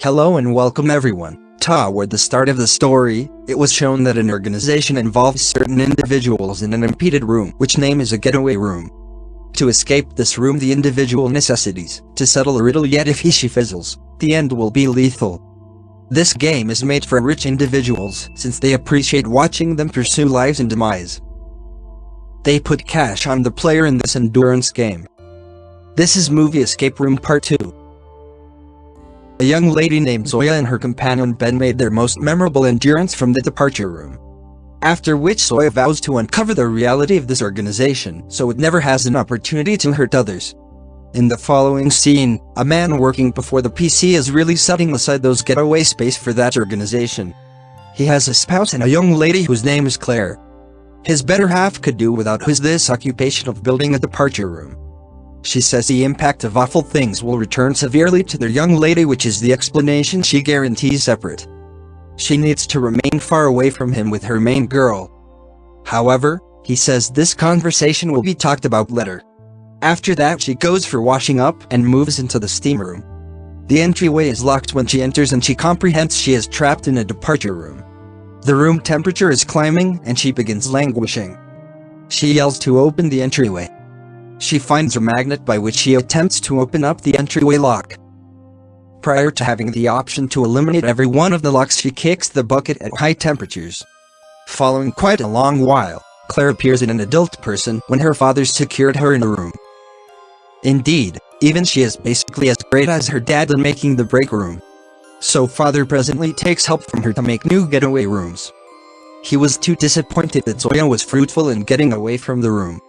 Hello and welcome everyone. Toward the start of the story, it was shown that an organization involves certain individuals in an impeded room, which name is a getaway room. To escape this room, the individual necessities to settle a riddle, yet if she fizzles, the end will be lethal. This game is made for rich individuals, since they appreciate watching them pursue lives and demise. They put cash on the player in this endurance game. This is Movie Escape Room Part 2. A young lady named Zoey and her companion Ben made their most memorable endurance from the departure room. After which Zoey vows to uncover the reality of this organization, so it never has an opportunity to hurt others. In the following scene, a man working before the PC is really setting aside those getaway space for that organization. He has a spouse and a young lady whose name is Claire. His better half could do without this occupation of building a departure room. She says the impact of awful things will return severely to their young lady, which is the explanation she guarantees separate. She needs to remain far away from him with her main girl. However, he says this conversation will be talked about later. After that, she goes for washing up and moves into the steam room. The entryway is locked when she enters and she comprehends she is trapped in a departure room. The room temperature is climbing and she begins languishing. She yells to open the entryway. She finds a magnet by which she attempts to open up the entryway lock. Prior to having the option to eliminate every one of the locks, she kicks the bucket at high temperatures. Following quite a long while, Claire appears in an adult person when her father secured her in a room. Indeed, even she is basically as great as her dad in making the break room. So father presently takes help from her to make new getaway rooms. He was too disappointed that Zoey was fruitful in getting away from the room.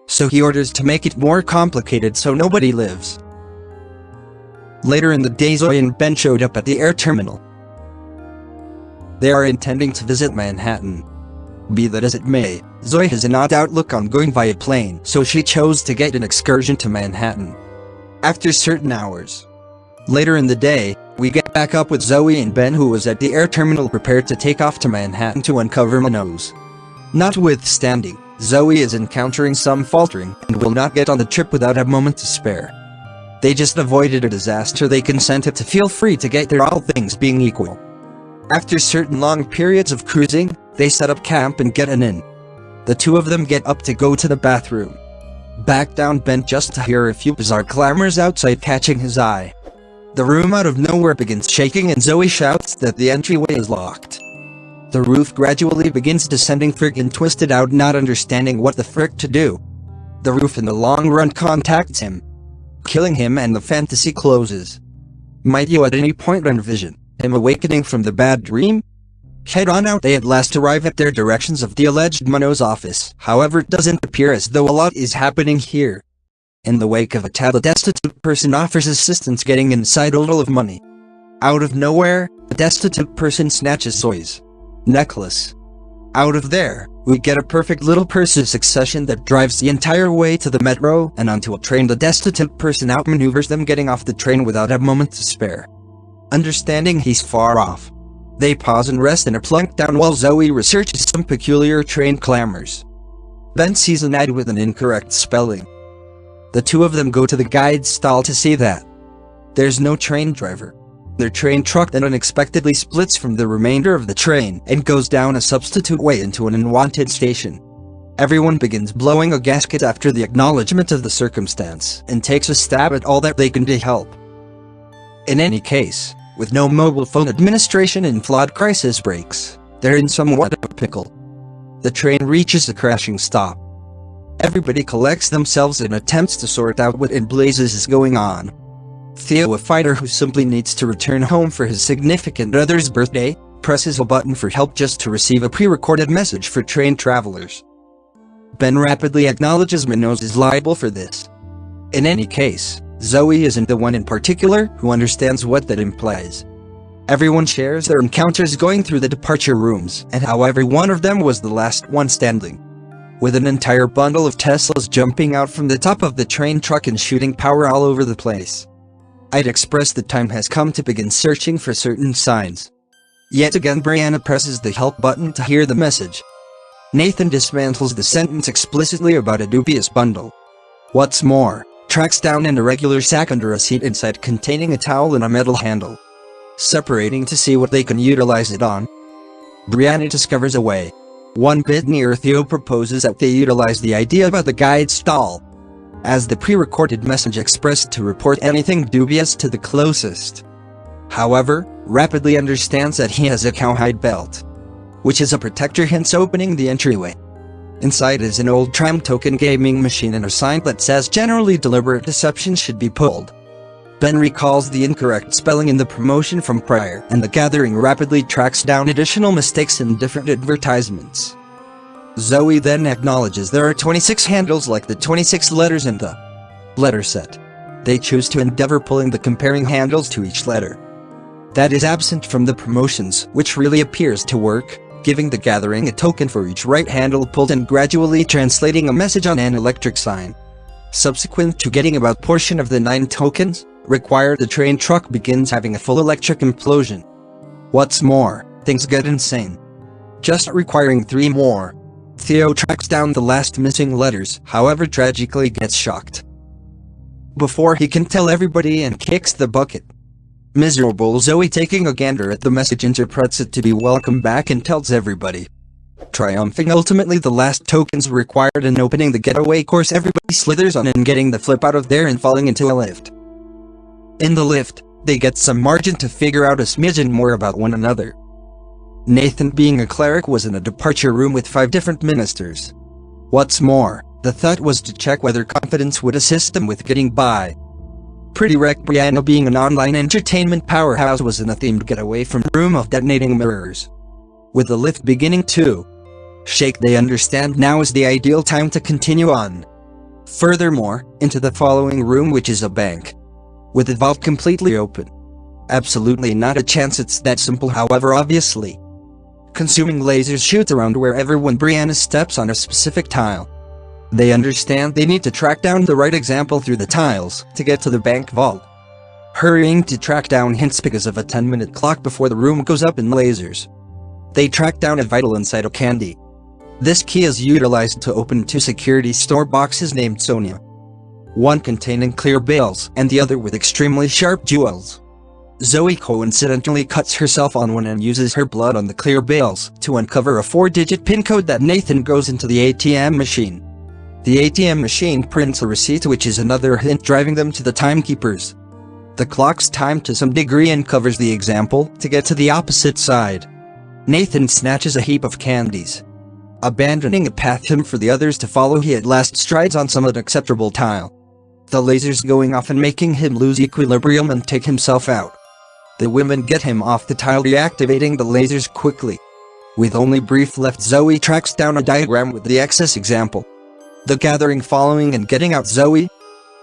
So he orders to make it more complicated so nobody lives. Later in the day, Zoey and Ben showed up at the air terminal. They are intending to visit Manhattan. Be that as it may, Zoey has an odd outlook on going via plane, so she chose to get an excursion to Manhattan. After certain hours. Later in the day, we get back up with Zoey and Ben, who was at the air terminal prepared to take off to Manhattan to uncover Manos. Notwithstanding, Zoey is encountering some faltering and will not get on the trip without a moment to spare. They just avoided a disaster. They consented to feel free to get there, all things being equal. After certain long periods of cruising, they set up camp and get an inn. The two of them get up to go to the bathroom. Back down Ben just to hear a few bizarre clamors outside catching his eye. The room out of nowhere begins shaking and Zoey shouts that the entryway is locked. The roof gradually begins descending, friggin' twisted out, not understanding what the frick to do. The roof in the long run contacts him, killing him, and the fantasy closes. Might you at any point envision him awakening from the bad dream? Head on out. They at last arrive at their directions of the alleged Manos office. However, it doesn't appear as though a lot is happening here. In the wake of a tab, a destitute person offers assistance getting inside a little of money. Out of nowhere, a destitute person snatches Zoey's necklace. Out of there, we get a perfect little pursuit succession that drives the entire way to the metro and onto a train. The destitute person outmaneuvers them, getting off the train without a moment to spare. Understanding he's far off, they pause and rest and are plunked down while Zoey researches some peculiar train clamors. Ben sees an ad with an incorrect spelling. The two of them go to the guide stall to see that there's no train driver. Their train truck then unexpectedly splits from the remainder of the train and goes down a substitute way into an unwanted station. Everyone begins blowing a gasket after the acknowledgement of the circumstance and takes a stab at all that they can to help. In any case, with no mobile phone administration and flawed crisis brakes, they're in somewhat of a pickle. The train reaches a crashing stop. Everybody collects themselves and attempts to sort out what in blazes is going on. Theo, a fighter who simply needs to return home for his significant other's birthday, presses a button for help just to receive a pre-recorded message for train travelers. Ben rapidly acknowledges Manos is liable for this. In any case, Zoey isn't the one in particular who understands what that implies. Everyone shares their encounters going through the departure rooms and how every one of them was the last one standing. With an entire bundle of Teslas jumping out from the top of the train truck and shooting power all over the place. I'd express the time has come to begin searching for certain signs. Yet again, Brianna presses the help button to hear the message. Nathan dismantles the sentence explicitly about a dubious bundle. What's more, tracks down an irregular sack under a seat inside containing a towel and a metal handle. separating to see what they can utilize it on. Brianna discovers a way. One bit near Theo proposes that they utilize the idea about the guide stall as the pre-recorded message expressed to report anything dubious to the closest. However, rapidly understands that he has a cowhide belt, which is a protector, hence opening the entryway. Inside is an old time token gaming machine and a sign that says generally deliberate deception should be pulled. Ben recalls the incorrect spelling in the promotion from prior, and the gathering rapidly tracks down additional mistakes in different advertisements. Zoey then acknowledges there are 26 handles like the 26 letters in the letter set. They choose to endeavor pulling the comparing handles to each letter. That is absent from the promotions, which really appears to work, giving the gathering a token for each right handle pulled and gradually translating a message on an electric sign. Subsequent to getting about portion of the 9 tokens required, the train truck begins having a full electric implosion. What's more, things get insane. Just requiring 3 more. Theo tracks down the last missing letters, however tragically gets shocked before he can tell everybody and kicks the bucket. Miserable Zoey, taking a gander at the message, interprets it to be welcome back and tells everybody. Triumphing ultimately the last tokens required in opening the getaway course, everybody slithers on and getting the flip out of there and falling into a lift. In the lift, they get some margin to figure out a smidgen more about one another. Nathan, being a cleric, was in a departure room with 5 different ministers. What's more, the thought was to check whether confidence would assist them with getting by. Pretty wrecked Brianna, being an online entertainment powerhouse, was in a themed getaway from room of detonating mirrors. With the lift beginning to shake, they understand now is the ideal time to continue on. Furthermore, into the following room, which is a bank, with the vault completely open. Absolutely not a chance it's that simple, however obviously. Consuming lasers shoot around wherever when Brianna steps on a specific tile. They understand they need to track down the right example through the tiles to get to the bank vault. Hurrying to track down hints because of a 10-minute clock before the room goes up in lasers. They track down a vital inside a candy. This key is utilized to open 2 security store boxes named Sonia. One containing clear bills and the other with extremely sharp jewels. Zoey coincidentally cuts herself on one and uses her blood on the clear bills to uncover a 4-digit PIN code that Nathan goes into the ATM machine. The ATM machine prints a receipt, which is another hint driving them to the timekeepers. The clock's timed to some degree and covers the example to get to the opposite side. Nathan snatches a heap of candies. Abandoning a path for the others to follow, he at last strides on some unacceptable tile. The lasers going off and making him lose equilibrium and take himself out. The women get him off the tile, reactivating the lasers quickly. With only brief left, Zoey tracks down a diagram with the excess example. The gathering following and getting out Zoey,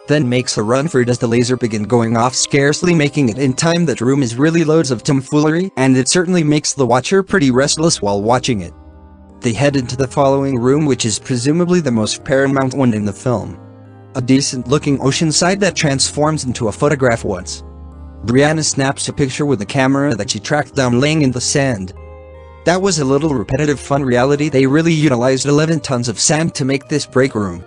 then makes a run for it as the laser begin going off, scarcely making it in time. That room is really loads of tomfoolery, and it certainly makes the watcher pretty restless while watching it. They head into the following room, which is presumably the most paramount one in the film. A decent looking oceanside that transforms into a photograph once. Brianna snaps a picture with a camera that she tracked down laying in the sand. That was a little repetitive fun. Reality, they really utilized 11 tons of sand to make this break room.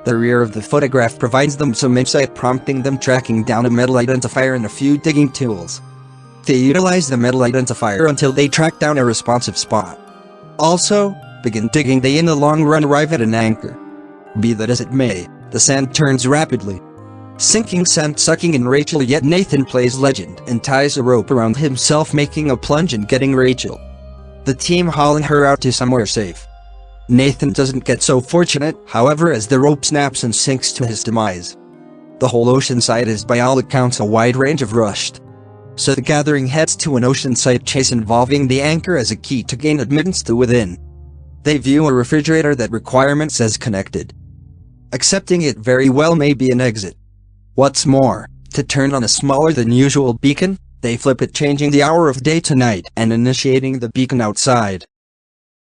The rear of the photograph provides them some insight, prompting them tracking down a metal identifier and a few digging tools. They utilize the metal identifier until they track down a responsive spot. Also, begin digging. They in the long run arrive at an anchor. Be that as it may, the sand turns rapidly. Sinking sand sucking in Rachel, yet Nathan plays legend and ties a rope around himself, making a plunge and getting Rachel. The team hauling her out to somewhere safe. Nathan doesn't get so fortunate, however, as the rope snaps and sinks to his demise. The whole oceanside is by all accounts a wide range of rushed. So the gathering heads to an oceanside chase involving the anchor as a key to gain admittance to within. They view a refrigerator that requirement says connected. Accepting it very well may be an exit. What's more, to turn on a smaller than usual beacon, they flip it, changing the hour of day to night and initiating the beacon outside.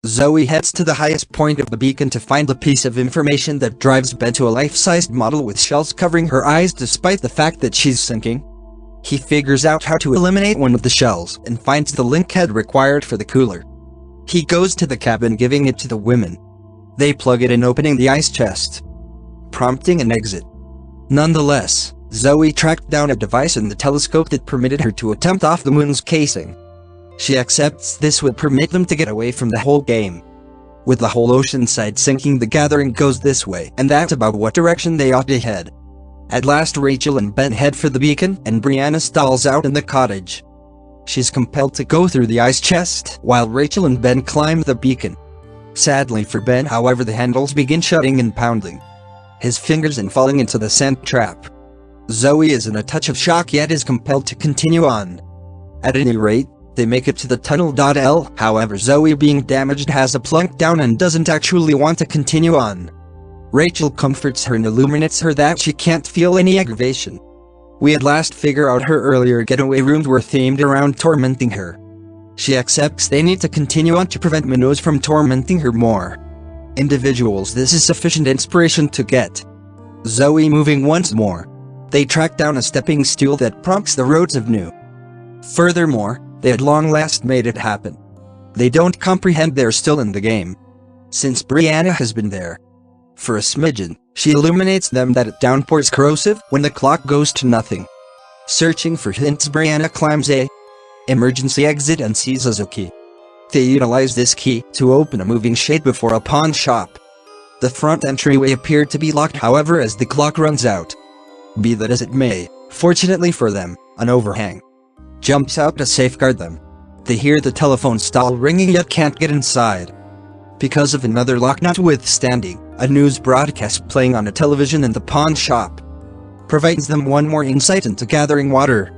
Zoey heads to the highest point of the beacon to find a piece of information that drives Ben to a life-sized model with shells covering her eyes despite the fact that she's sinking. He figures out how to eliminate one of the shells and finds the link head required for the cooler. He goes to the cabin, giving it to the women. They plug it in, opening the ice chest, prompting an exit. Nonetheless, Zoey tracked down a device in the telescope that permitted her to attempt off the moon's casing. She accepts this would permit them to get away from the whole game. With the whole ocean side sinking, the gathering goes this way and that about what direction they ought to head. At last Rachel and Ben head for the beacon and Brianna stalls out in the cottage. She's compelled to go through the ice chest while Rachel and Ben climb the beacon. Sadly for Ben, however, the handles begin shutting and pounding his fingers and falling into the scent trap. Zoey is in a touch of shock yet is compelled to continue on. At any rate, they make it to the tunnel. However, Zoey, being damaged, has a plunk down and doesn't actually want to continue on. Rachel comforts her and illuminates her that she can't feel any aggravation. We at last figure out her earlier getaway rooms were themed around tormenting her. She accepts they need to continue on to prevent minnows from tormenting her more. Individuals, this is sufficient inspiration to get Zoey moving once more. They track down a stepping stool that prompts the roads of new. Furthermore, they at long last made it happen. They don't comprehend they're still in the game, since Brianna has been there for a smidgen. She illuminates them that it downpours corrosive when the clock goes to nothing. Searching for hints, Brianna climbs a emergency exit and sees a key. They utilize this key to open a moving shade before a pawn shop. The front entryway appeared to be locked, however, as the clock runs out. Be that as it may, fortunately for them, an overhang jumps out to safeguard them. They hear the telephone stall ringing yet can't get inside because of another lock. Notwithstanding, a news broadcast playing on a television in the pawn shop provides them one more insight into gathering water.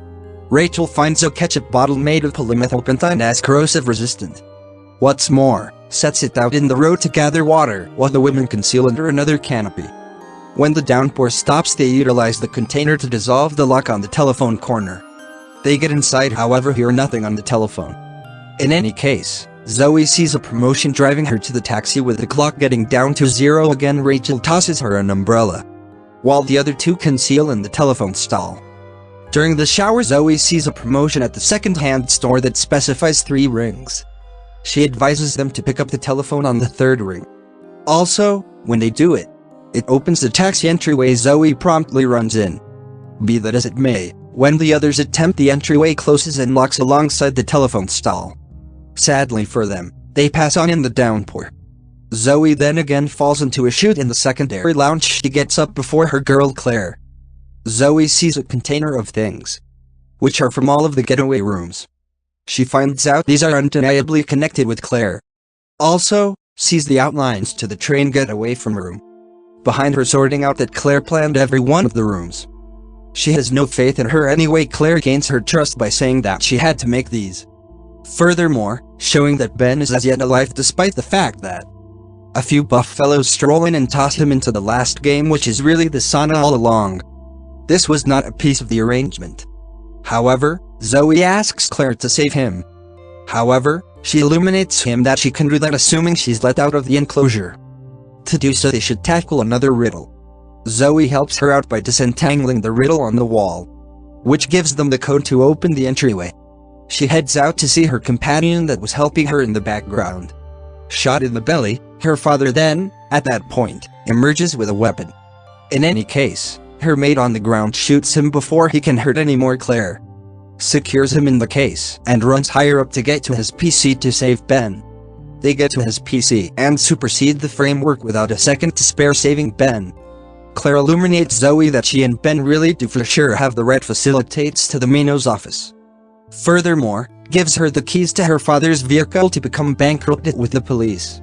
Rachel finds a ketchup bottle made of polymethylpentine as corrosive resistant. What's more, sets it out in the road to gather water while the women conceal under another canopy. When the downpour stops, they utilize the container to dissolve the lock on the telephone corner. They get inside, however, hear nothing on the telephone. In any case, Zoey sees a promotion driving her to the taxi. With the clock getting down to 0 again, Rachel tosses her an umbrella, while the other two conceal in the telephone stall. During the shower, Zoey sees a promotion at the second-hand store that specifies 3 rings. She advises them to pick up the telephone on the 3rd ring. Also, when they do it, it opens the taxi entryway. Zoey promptly runs in. Be that as it may, when the others attempt, the entryway closes and locks alongside the telephone stall. Sadly for them, they pass on in the downpour. Zoey then again falls into a chute in the secondary lounge. She gets up before her girl Claire. Zoey sees a container of things, which are from all of the getaway rooms. She finds out these are undeniably connected with Claire. Also, sees the outlines to the train getaway from room behind her, sorting out that Claire planned every one of the rooms. She has no faith in her anyway. Claire gains her trust by saying that she had to make these. Furthermore, showing that Ben is as yet alive despite the fact that a few buff fellows stroll in and toss him into the last game, which is really the sauna all along. This was not a piece of the arrangement. However, Zoey asks Claire to save him. However, she illuminates him that she can do that assuming she's let out of the enclosure. To do so, they should tackle another riddle. Zoey helps her out by disentangling the riddle on the wall, which gives them the code to open the entryway. She heads out to see her companion that was helping her in the background. Shot in the belly, her father then, at that point, emerges with a weapon. In any case, her mate on the ground shoots him before he can hurt anymore. Claire secures him in the case and runs higher up to get to his PC to save Ben. They get to his PC and supersede the framework without a second to spare, saving Ben. Claire illuminates Zoey that she and Ben really do for sure have the right facilitates to the Mino's office. Furthermore, gives her the keys to her father's vehicle to become bankrupted with the police.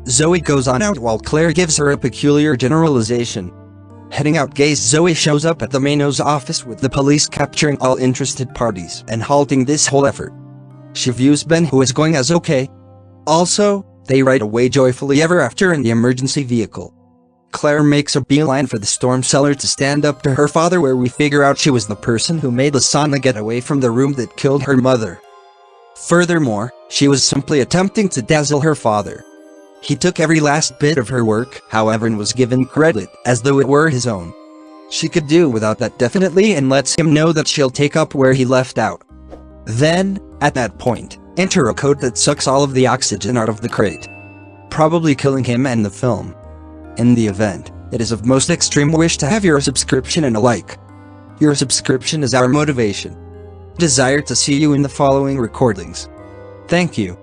Zoey goes on out while Claire gives her a peculiar generalization. Heading out gaze, Zoey shows up at the Mino's office with the police capturing all interested parties and halting this whole effort. She views Ben, who is going as okay. Also, they ride away joyfully ever after in the emergency vehicle. Claire makes a beeline for the storm cellar to stand up to her father, where we figure out she was the person who made the sauna get away from the room that killed her mother. Furthermore, she was simply attempting to dazzle her father. He took every last bit of her work, however, and was given credit as though it were his own. She could do without that definitely, and lets him know that she'll take up where he left out. Then, at that point, enter a code that sucks all of the oxygen out of the crate, probably killing him and the film. In the event, it is of most extreme wish to have your subscription and a like. Your subscription is our motivation. Desire to see you in the following recordings. Thank you.